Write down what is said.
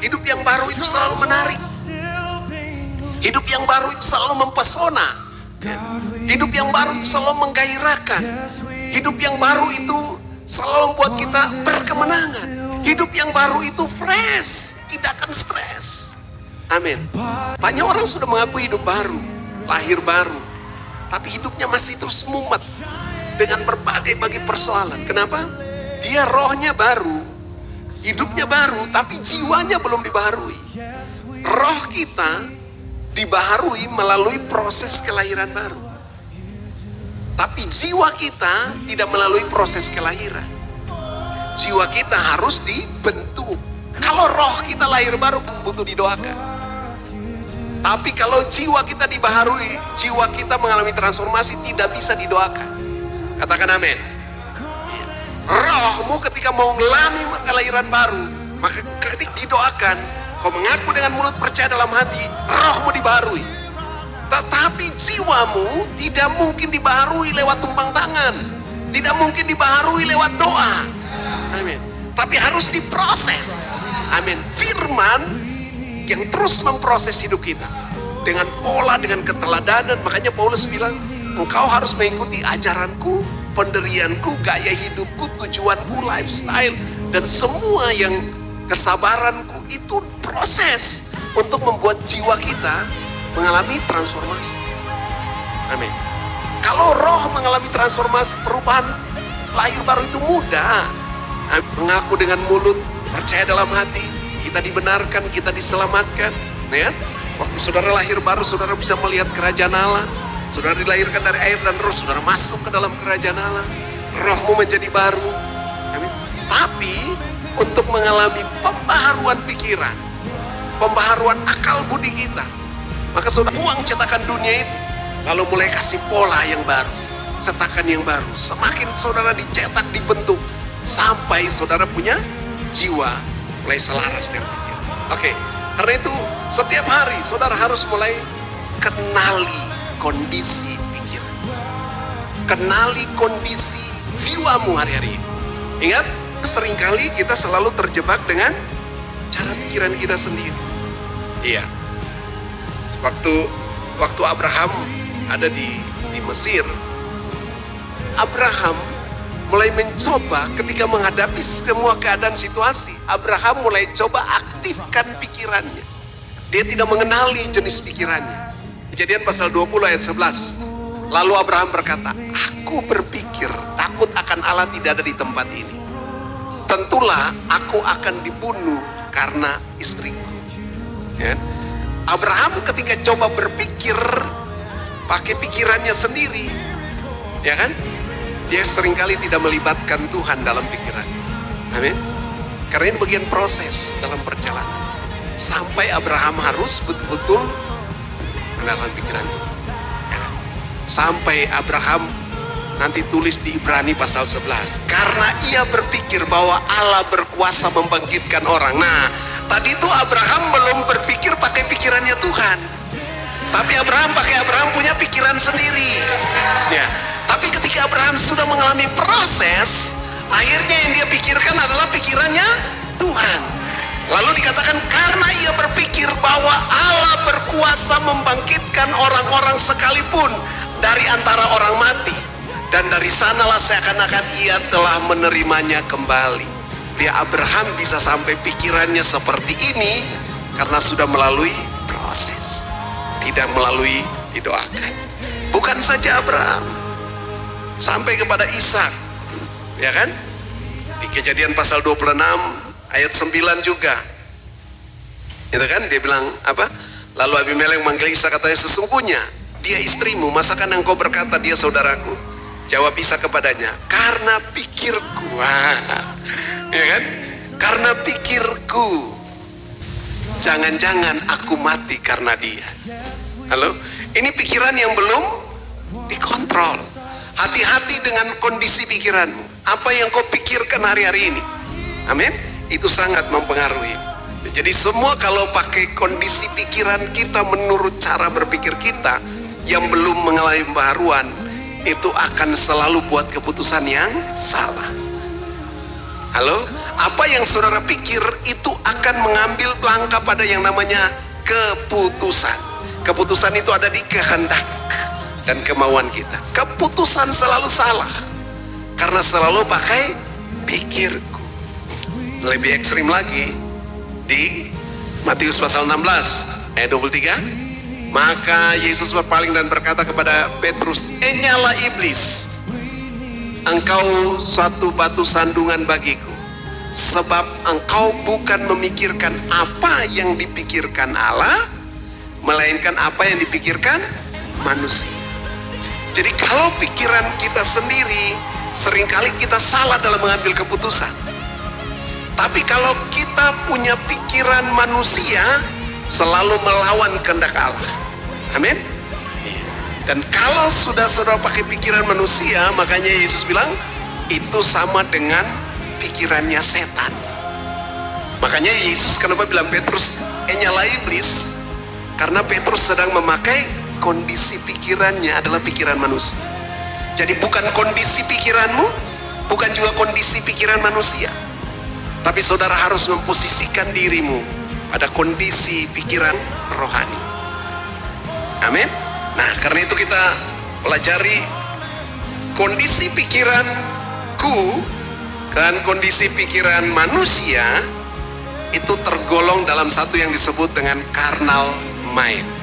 Hidup yang baru itu selalu menarik. Hidup yang baru itu selalu mempesona. Hidup yang baru itu selalu menggairahkan. Hidup yang baru itu selalu membuat kita berkemenangan. Hidup yang baru itu fresh, tidak akan stres. Amin. Banyak orang sudah mengaku hidup baru, lahir baru, tapi hidupnya masih terus mumet dengan berbagai persoalan. Kenapa? Dia rohnya baru, hidupnya baru, tapi jiwanya belum dibaharui. Roh kita dibaharui melalui proses kelahiran baru, tapi jiwa kita tidak melalui proses kelahiran. Jiwa kita harus dibentuk. Kalau roh kita lahir baru butuh didoakan. Tapi kalau jiwa kita dibaharui, jiwa kita mengalami transformasi, tidak bisa didoakan. Katakan amin. Rohmu ketika mau mengalami kelahiran baru, maka ketika didoakan, kau mengaku dengan mulut, percaya dalam hati, rohmu dibaharui. Tetapi jiwamu tidak mungkin dibaharui lewat tumpang tangan, tidak mungkin dibaharui lewat doa. Amin. Tapi harus diproses. Amin. Firman yang terus memproses hidup kita dengan pola, dengan keteladanan. Makanya Paulus bilang, engkau harus mengikuti ajaranku, pendirianku, gaya hidupku, tujuanku, lifestyle, dan semua yang kesabaranku. Itu proses untuk membuat jiwa kita mengalami transformasi. Amin. Kalau roh mengalami transformasi, perubahan lahir baru itu mudah. Mengaku dengan mulut, percaya dalam hati, kita dibenarkan, kita diselamatkan. Ya? Waktu saudara lahir baru, saudara bisa melihat kerajaan Allah. Saudara dilahirkan dari air dan roh, saudara masuk ke dalam kerajaan Allah. Rohmu menjadi baru. Amin. Tapi untuk mengalami pembaharuan pikiran, pembaharuan akal budi kita, maka saudara buang cetakan dunia itu, lalu mulai kasih pola yang baru, cetakan yang baru. Semakin saudara dicetak, dibentuk, sampai saudara punya jiwa mulai selaras dengan pikiran. Oke, karena itu setiap hari saudara harus mulai kenali kondisi pikiran, kenali kondisi jiwamu hari-hari ini. Ingat, seringkali kita selalu terjebak dengan cara pikiran kita sendiri. Iya, waktu Abraham ada di Mesir, Abraham mulai mencoba ketika menghadapi semua keadaan situasi. Abraham mulai coba aktifkan pikirannya. Dia tidak mengenali jenis pikirannya. Kejadian pasal 20 ayat 11. Lalu Abraham berkata, aku berpikir takut akan Allah tidak ada di tempat ini. Tentulah aku akan dibunuh karena istriku. Ya. Abraham ketika coba berpikir pakai pikirannya sendiri, ya kan? Dia seringkali tidak melibatkan Tuhan dalam pikiran. Amin. Karena ini bagian proses dalam perjalanan. Sampai Abraham harus betul-betul mendalam pikiran Tuhan. Ya. Sampai Abraham nanti tulis di Ibrani pasal 11. Karena ia berpikir bahwa Allah berkuasa membangkitkan orang. Nah, tadi itu Abraham belum berpikir pakai pikirannya Tuhan. Tapi Abraham punya pikiran sendiri. Ya. Tapi ketika Abraham sudah mengalami proses, akhirnya yang dia pikirkan adalah pikirannya Tuhan. Lalu dikatakan karena ia berpikir bahwa Allah berkuasa membangkitkan orang-orang sekalipun dari antara orang mati. Dan dari sanalah seakan-akan ia telah menerimanya kembali. Dia Abraham bisa sampai pikirannya seperti ini karena sudah melalui proses, tidak melalui didoakan. Bukan saja Abraham, sampai kepada Ishak, ya kan? Di Kejadian pasal 26 ayat 9 juga, itu kan? Dia bilang apa? Lalu Abimelek memanggil Ishak, katanya, sesungguhnya dia istrimu, masakan engkau berkata dia saudaraku? Jawab Ishak kepadanya, karena pikirku. Ya kan? Karena pikirku, jangan-jangan aku mati karena dia. Halo? Ini pikiran yang belum dikontrol. Hati-hati dengan kondisi pikiranmu. Apa yang kau pikirkan hari-hari ini, amin, itu sangat mempengaruhi. Jadi semua kalau pakai kondisi pikiran kita menurut cara berpikir kita yang belum mengalami pembaharuan, itu akan selalu buat keputusan yang salah. Halo? Apa yang saudara pikir itu akan mengambil langkah pada yang namanya keputusan. Keputusan itu ada di kehendak dan kemauan kita. Keputusan selalu salah karena selalu pakai pikirku. Lebih ekstrim lagi di Matius pasal 16 ayat 23. Maka Yesus berpaling dan berkata kepada Petrus, "Enyalah iblis, engkau suatu batu sandungan bagiku, sebab engkau bukan memikirkan apa yang dipikirkan Allah, melainkan apa yang dipikirkan manusia." Jadi kalau pikiran kita sendiri, seringkali kita salah dalam mengambil keputusan. Tapi kalau kita punya pikiran manusia, selalu melawan kehendak Allah. Amin. Dan kalau sudah saudara pakai pikiran manusia, makanya Yesus bilang itu sama dengan pikirannya setan. Makanya Yesus kenapa bilang Petrus, "Enyalah iblis," karena Petrus sedang memakai kondisi pikirannya adalah pikiran manusia. Jadi bukan kondisi pikiranmu, bukan juga kondisi pikiran manusia, tapi saudara harus memposisikan dirimu pada kondisi pikiran rohani. Amin. Nah, karena itu kita pelajari kondisi pikiranku dan kondisi pikiran manusia itu tergolong dalam satu yang disebut dengan carnal mind.